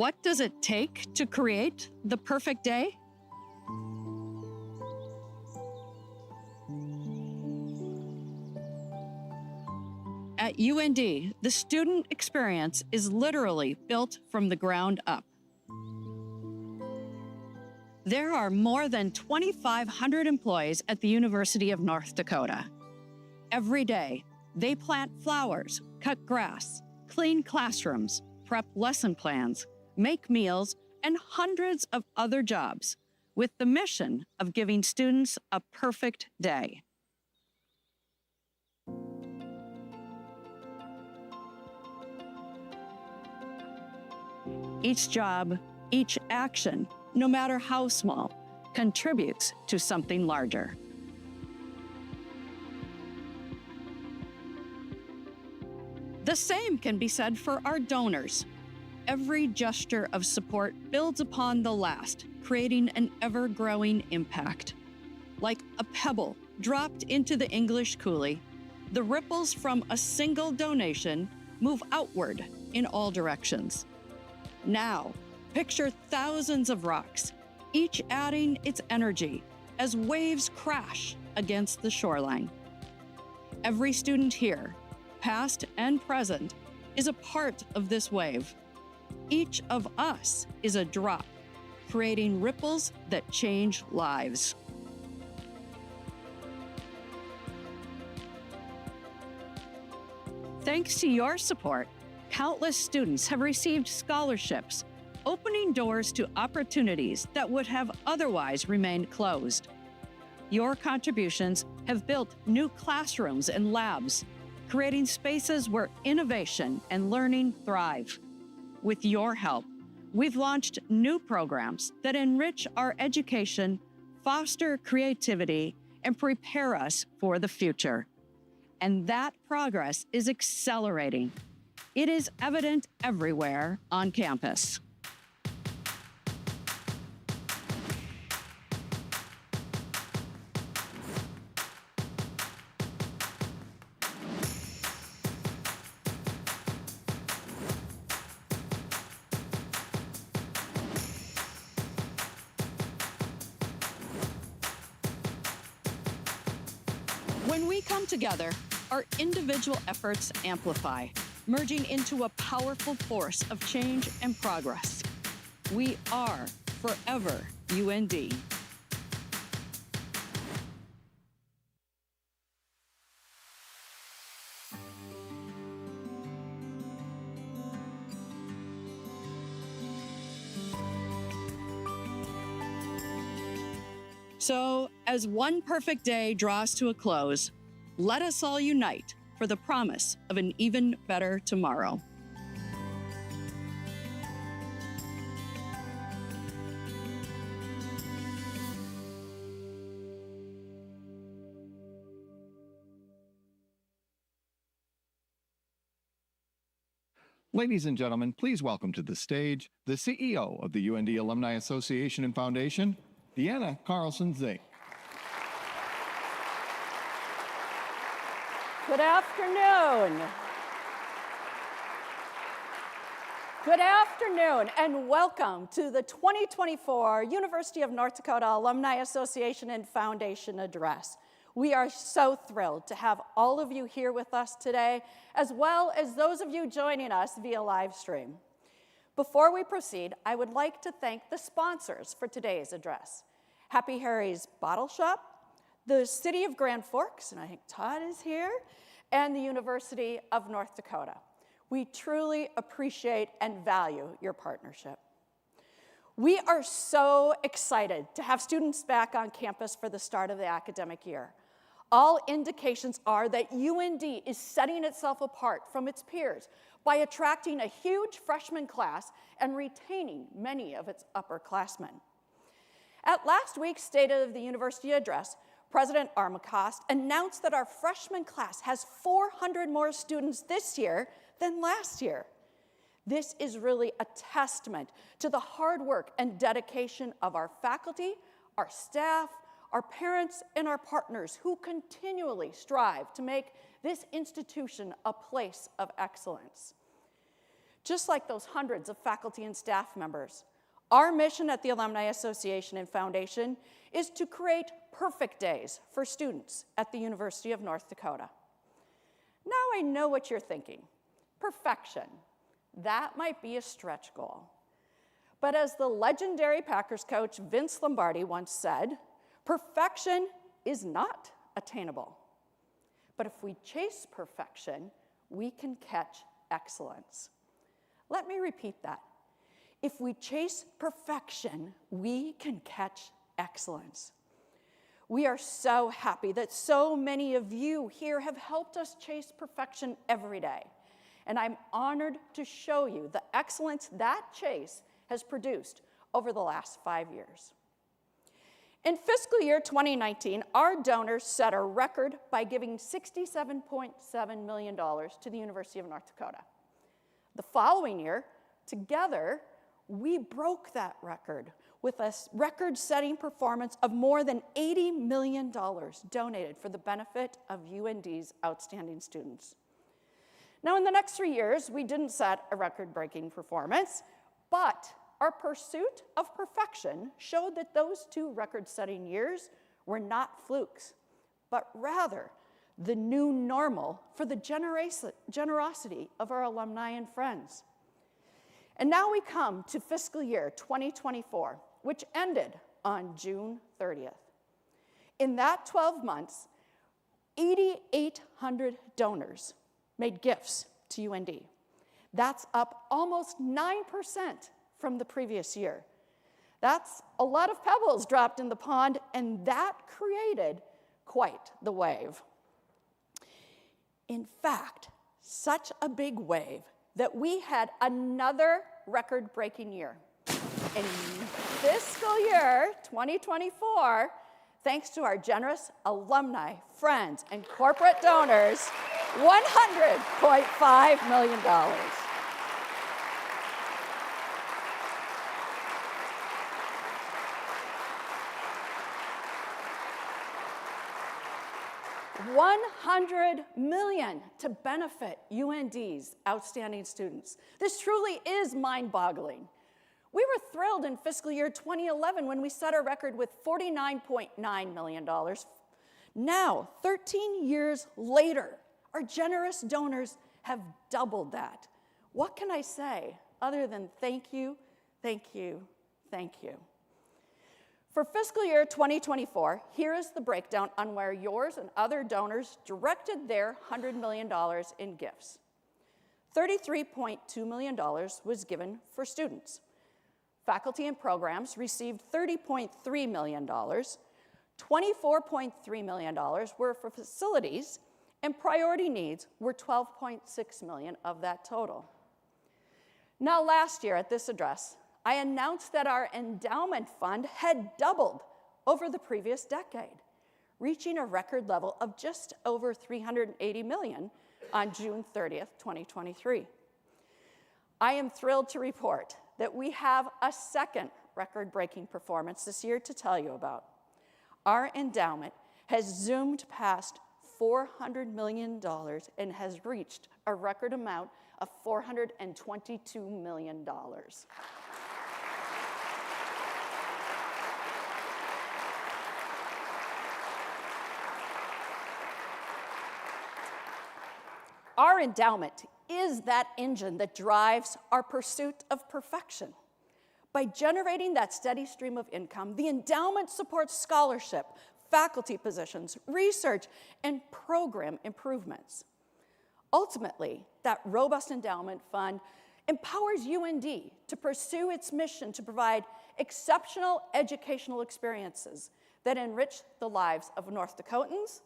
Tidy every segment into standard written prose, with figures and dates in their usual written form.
What does it take to create the perfect day? At UND, the student experience is literally built from the ground up. There are more than 2,500 employees at the University of North Dakota. Every day, they plant flowers, cut grass, clean classrooms, prep lesson plans, make meals, and hundreds of other jobs with the mission of giving students a perfect day. Each job, each action, no matter how small, contributes to something larger. The same can be said for our donors. Every gesture of support builds upon the last, creating an ever-growing impact. Like a pebble dropped into the English coulee, the ripples from a single donation move outward in all directions. Now, picture thousands of rocks, each adding its energy as waves crash against the shoreline. Every student here, past and present, is a part of this wave. Each of us is a drop, creating ripples that change lives. Thanks to your support, countless students have received scholarships, opening doors to opportunities that would have otherwise remained closed. Your contributions have built new classrooms and labs, creating spaces where innovation and learning thrive. With your help, we've launched new programs that enrich our education, foster creativity, and prepare us for the future. And that progress is accelerating. It is evident everywhere on campus. When we come together, our individual efforts amplify, merging into a powerful force of change and progress. We are forever UND. So, as one perfect day draws to a close, let us all unite for the promise of an even better tomorrow. Ladies and gentlemen, please welcome to the stage the CEO of the UND Alumni Association and Foundation, Deanna Carlson-Zink. Good afternoon. Good afternoon, and welcome to the 2024 University of North Dakota Alumni Association and Foundation Address. We are so thrilled to have all of you here with us today, as well as those of you joining us via live stream. Before we proceed, I would like to thank the sponsors for today's address: Happy Harry's Bottle Shop, the City of Grand Forks, and I think Todd is here, and the University of North Dakota. We truly appreciate and value your partnership. We are so excited to have students back on campus for the start of the academic year. All indications are that UND is setting itself apart from its peers by attracting a huge freshman class and retaining many of its upperclassmen. At last week's State of the University address, President Armacost announced that our freshman class has 400 more students this year than last year. This is really a testament to the hard work and dedication of our faculty, our staff, our parents, and our partners who continually strive to make this institution a place of excellence. Just like those hundreds of faculty and staff members, our mission at the Alumni Association and Foundation is to create perfect days for students at the University of North Dakota. Now I know what you're thinking. Perfection. That might be a stretch goal. But as the legendary Packers coach Vince Lombardi once said, perfection is not attainable. But if we chase perfection, we can catch excellence. Let me repeat that. If we chase perfection, we can catch excellence. We are so happy that so many of you here have helped us chase perfection every day. And I'm honored to show you the excellence that chase has produced over the last 5 years. In fiscal year 2019, our donors set a record by giving $67.7 million to the University of North Dakota. The following year, together, we broke that record with a record-setting performance of more than $80 million donated for the benefit of UND's outstanding students. Now, in the next 3 years, we didn't set a record-breaking performance, but our pursuit of perfection showed that those 2 record-setting years were not flukes, but rather the new normal for the generosity of our alumni and friends. And now we come to fiscal year 2024, which ended on June 30th. In that 12 months, 8,800 donors made gifts to UND. That's up almost 9% from the previous year. That's a lot of pebbles dropped in the pond, and that created quite the wave. In fact, such a big wave that we had another record-breaking year. In fiscal year 2024, thanks to our generous alumni, friends, and corporate donors, $100.5 million. $100 million to benefit UND's outstanding students. This truly is mind-boggling. We were thrilled in fiscal year 2011 when we set our record with $49.9 million. Now, 13 years later, our generous donors have doubled that. What can I say other than thank you, thank you, thank you? For fiscal year 2024, here is the breakdown on where yours and other donors directed their $100 million in gifts. $33.2 million was given for students. Faculty and programs received $30.3 million. $24.3 million were for facilities, and priority needs were $12.6 million of that total. Now, last year at this address, I announced that our endowment fund had doubled over the previous decade, reaching a record level of just over $380 million on June 30th, 2023. I am thrilled to report that we have a second record-breaking performance this year to tell you about. Our endowment has zoomed past $400 million and has reached a record amount of $422 million. Our endowment is that engine that drives our pursuit of perfection. By generating that steady stream of income, the endowment supports scholarship, faculty positions, research, and program improvements. Ultimately, that robust endowment fund empowers UND to pursue its mission to provide exceptional educational experiences that enrich the lives of North Dakotans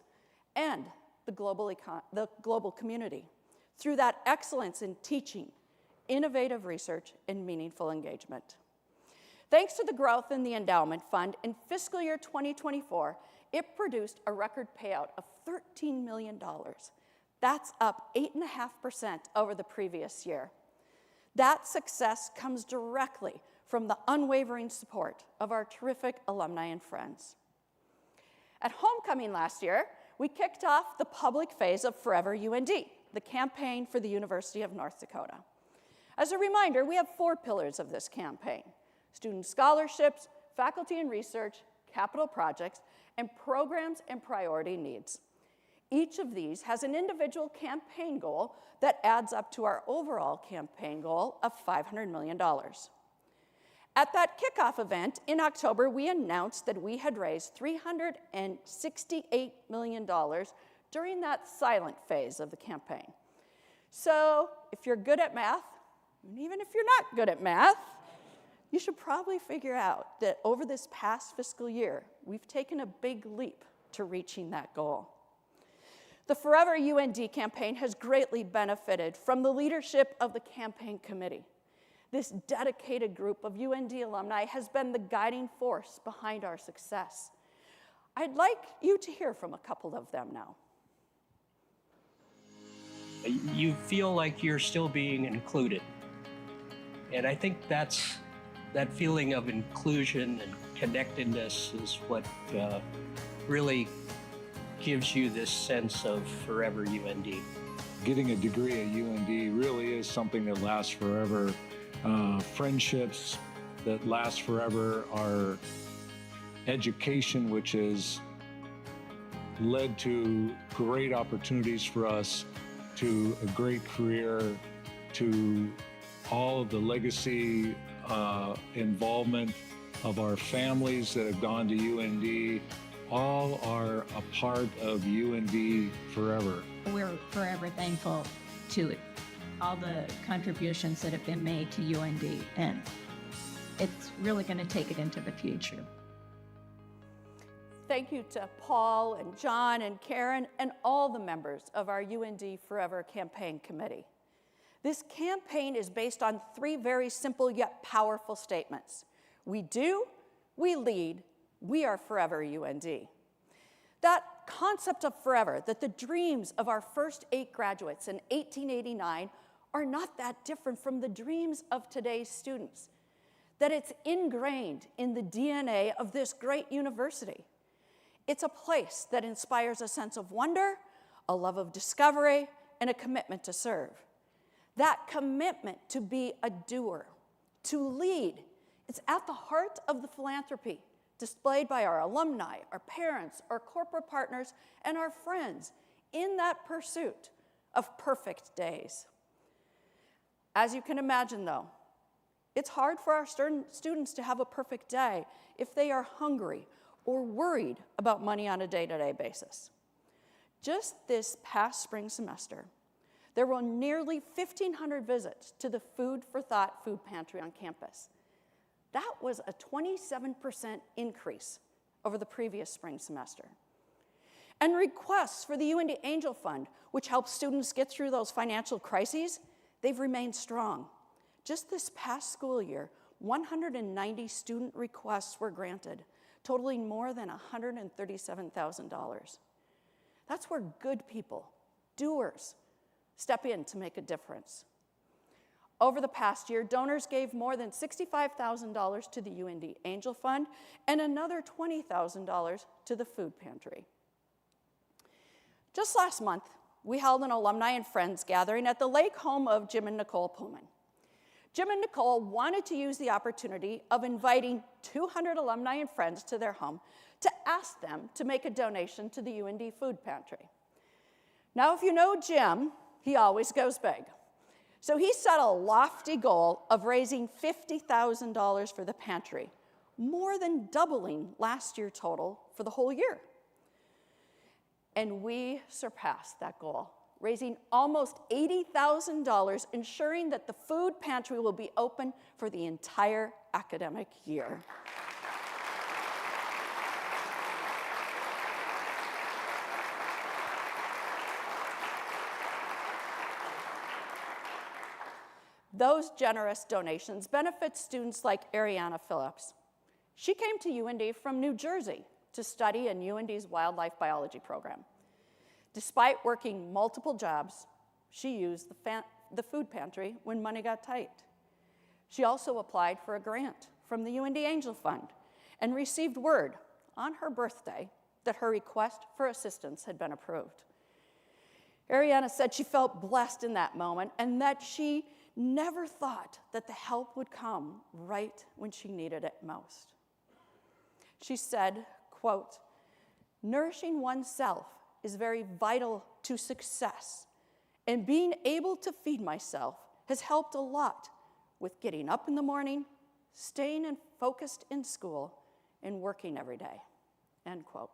and the global community through that excellence in teaching, innovative research, and meaningful engagement. Thanks to the growth in the endowment fund, in fiscal year 2024, it produced a record payout of $13 million. That's up 8.5% over the previous year. That success comes directly from the unwavering support of our terrific alumni and friends. At homecoming last year, we kicked off the public phase of Forever UND, the campaign for the University of North Dakota. As a reminder, we have 4 pillars of this campaign: student scholarships, faculty and research, capital projects, and programs and priority needs. Each of these has an individual campaign goal that adds up to our overall campaign goal of $500 million. At that kickoff event in October, we announced that we had raised $368 million during that silent phase of the campaign. So if you're good at math, and even if you're not good at math, you should probably figure out that over this past fiscal year, we've taken a big leap to reaching that goal. The Forever UND campaign has greatly benefited from the leadership of the campaign committee. This dedicated group of UND alumni has been the guiding force behind our success. I'd like you to hear from a couple of them now. You feel like you're still being included. And I think that feeling of inclusion and connectedness is what really gives you this sense of forever UND. Getting a degree at UND really is something that lasts forever. Friendships that last forever, our education, which has led to great opportunities for us, to a great career, to all of the legacy involvement of our families that have gone to UND, all are a part of UND forever. We're forever thankful to all the contributions that have been made to UND, and it's really going to take it into the future. Thank you to Paul and John and Karen and all the members of our UND Forever campaign committee. This campaign is based on 3 very simple yet powerful statements. We do, we lead, we are forever UND. That concept of forever, that the dreams of our first 8 graduates in 1889 are not that different from the dreams of today's students, that it's ingrained in the DNA of this great university. It's a place that inspires a sense of wonder, a love of discovery, and a commitment to serve. That commitment to be a doer, to lead, it's at the heart of the philanthropy displayed by our alumni, our parents, our corporate partners, and our friends in that pursuit of perfect days. As you can imagine, though, it's hard for our students to have a perfect day if they are hungry or worried about money on a day-to-day basis. Just this past spring semester, there were nearly 1,500 visits to the Food for Thought food pantry on campus. That was a 27% increase over the previous spring semester. And requests for the UND Angel Fund, which helps students get through those financial crises, they've remained strong. Just this past school year, 190 student requests were granted, totaling more than $137,000. That's where good people, doers, step in to make a difference. Over the past year, donors gave more than $65,000 to the UND Angel Fund and another $20,000 to the food pantry. Just last month, we held an alumni and friends gathering at the lake home of Jim and Nicole Pullman. Jim and Nicole wanted to use the opportunity of inviting 200 alumni and friends to their home to ask them to make a donation to the UND food pantry. Now, if you know Jim, he always goes big. So he set a lofty goal of raising $50,000 for the pantry, more than doubling last year's total for the whole year. And we surpassed that goal, raising almost $80,000, ensuring that the food pantry will be open for the entire academic year. Those generous donations benefit students like Ariana Phillips. She came to UND from New Jersey to study in UND's wildlife biology program. Despite working multiple jobs, she used the food pantry when money got tight. She also applied for a grant from the UND Angel Fund and received word on her birthday that her request for assistance had been approved. Ariana said she felt blessed in that moment and that she never thought that the help would come right when she needed it most. She said, quote, "Nourishing oneself is very vital to success, and being able to feed myself has helped a lot with getting up in the morning, staying focused in school, and working every day," end quote.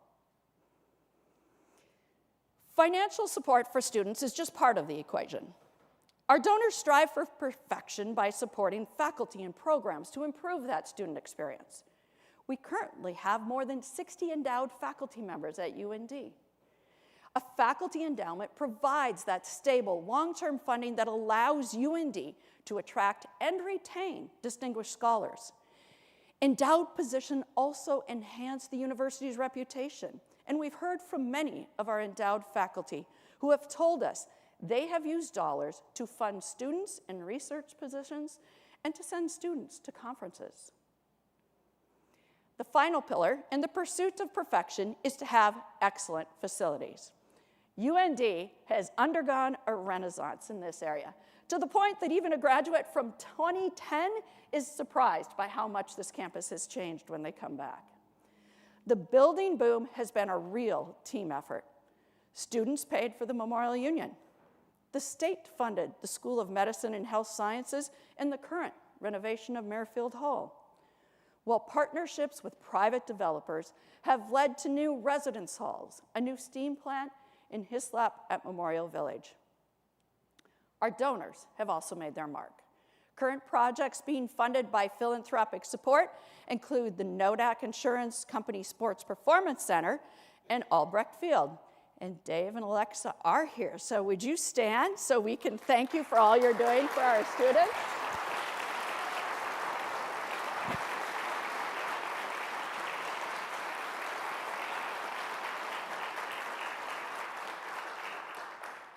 Financial support for students is just part of the equation. Our donors strive for perfection by supporting faculty and programs to improve that student experience. We currently have more than 60 endowed faculty members at UND. A faculty endowment provides that stable, long-term funding that allows UND to attract and retain distinguished scholars. Endowed positions also enhance the university's reputation, and we've heard from many of our endowed faculty who have told us they have used dollars to fund students in research positions and to send students to conferences. The final pillar in the pursuit of perfection is to have excellent facilities. UND has undergone a renaissance in this area, to the point that even a graduate from 2010 is surprised by how much this campus has changed when they come back. The building boom has been a real team effort. Students paid for the Memorial Union. The state funded the School of Medicine and Health Sciences and the current renovation of Merrifield Hall, while partnerships with private developers have led to new residence halls, a new steam plant in Hislop at Memorial Village. Our donors have also made their mark. Current projects being funded by philanthropic support include the Nodak Insurance Company Sports Performance Center and Albrecht Field. And Dave and Alexa are here, so would you stand so we can thank you for all you're doing for our students?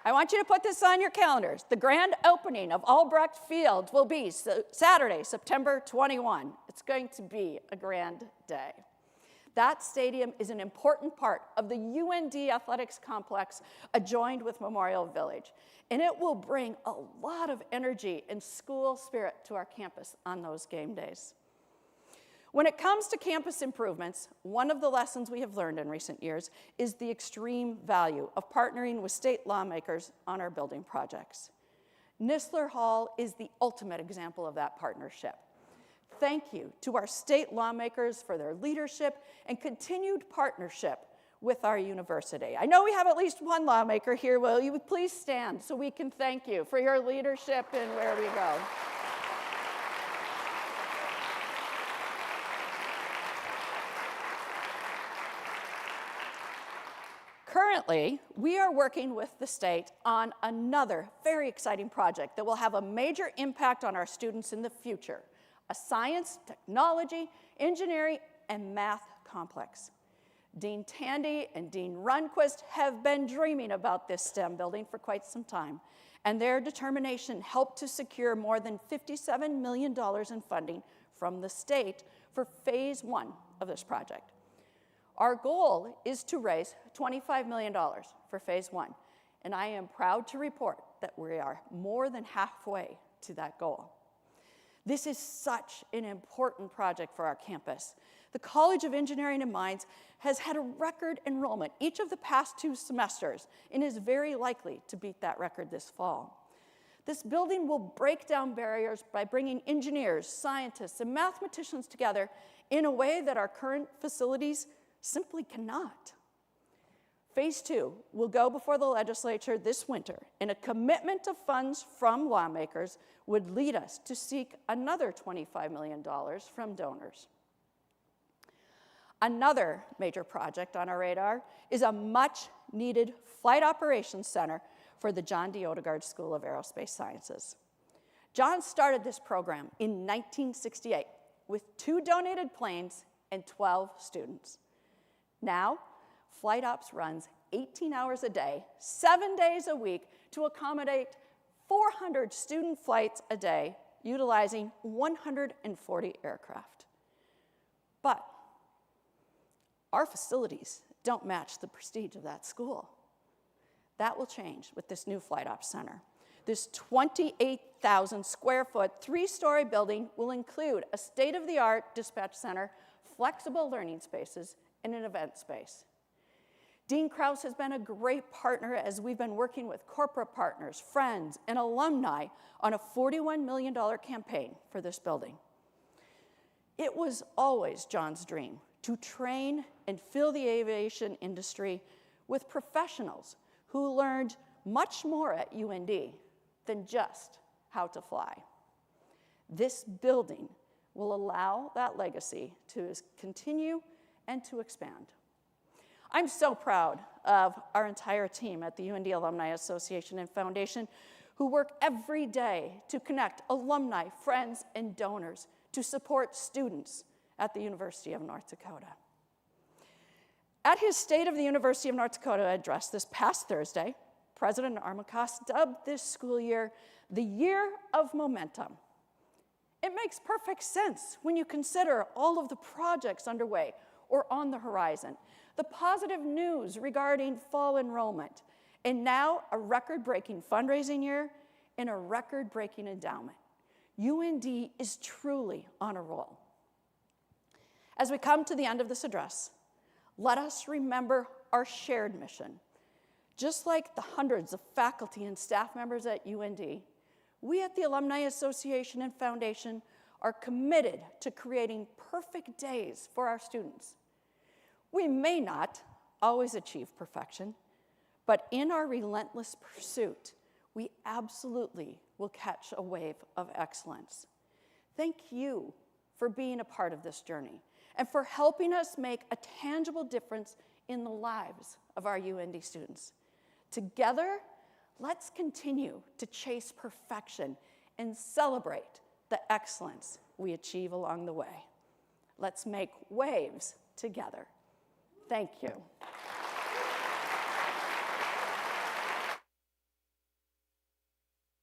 I want you to put this on your calendars. The grand opening of Albrecht Field will be Saturday, September 21. It's going to be a grand day. That stadium is an important part of the UND athletics complex adjoined with Memorial Village, and it will bring a lot of energy and school spirit to our campus on those game days. When it comes to campus improvements, one of the lessons we have learned in recent years is the extreme value of partnering with state lawmakers on our building projects. Nistler Hall is the ultimate example of that partnership. Thank you to our state lawmakers for their leadership and continued partnership with our university. I know we have at least one lawmaker here. Will you please stand so we can thank you for your leadership and where we go. Currently, we are working with the state on another very exciting project that will have a major impact on our students in the future, a science, technology, engineering, and math complex. Dean Tandy and Dean Runquist have been dreaming about this STEM building for quite some time, and their determination helped to secure more than $57 million in funding from the state for phase 1 of this project. Our goal is to raise $25 million for phase 1, and I am proud to report that we are more than halfway to that goal. This is such an important project for our campus. The College of Engineering and Mines has had a record enrollment each of the past 2 semesters and is very likely to beat that record this fall. This building will break down barriers by bringing engineers, scientists, and mathematicians together in a way that our current facilities simply cannot. Phase 2 will go before the legislature this winter, and a commitment of funds from lawmakers would lead us to seek another $25 million from donors. Another major project on our radar is a much-needed flight operations center for the John D. Odegaard School of Aerospace Sciences. John started this program in 1968 with 2 donated planes and 12 students. Now, Flight Ops runs 18 hours a day, 7 days a week to accommodate 400 student flights a day, utilizing 140 aircraft. But our facilities don't match the prestige of that school. That will change with this new Flight Ops Center. This 28,000 square foot, 3-story building will include a state-of-the-art dispatch center, flexible learning spaces, and an event space. Dean Krause has been a great partner as we've been working with corporate partners, friends, and alumni on a $41 million campaign for this building. It was always John's dream to train and fill the aviation industry with professionals who learned much more at UND than just how to fly. This building will allow that legacy to continue and to expand. I'm so proud of our entire team at the UND Alumni Association and Foundation who work every day to connect alumni, friends, and donors to support students at the University of North Dakota. At his State of the University of North Dakota address this past Thursday, President Armacost dubbed this school year the Year of Momentum. It makes perfect sense when you consider all of the projects underway or on the horizon, the positive news regarding fall enrollment, and now a record-breaking fundraising year and a record-breaking endowment. UND is truly on a roll. As we come to the end of this address, let us remember our shared mission. Just like the hundreds of faculty and staff members at UND, we at the Alumni Association and Foundation are committed to creating perfect days for our students. We may not always achieve perfection, but in our relentless pursuit, we absolutely will catch a wave of excellence. Thank you for being a part of this journey and for helping us make a tangible difference in the lives of our UND students. Together, let's continue to chase perfection and celebrate the excellence we achieve along the way. Let's make waves together. Thank you.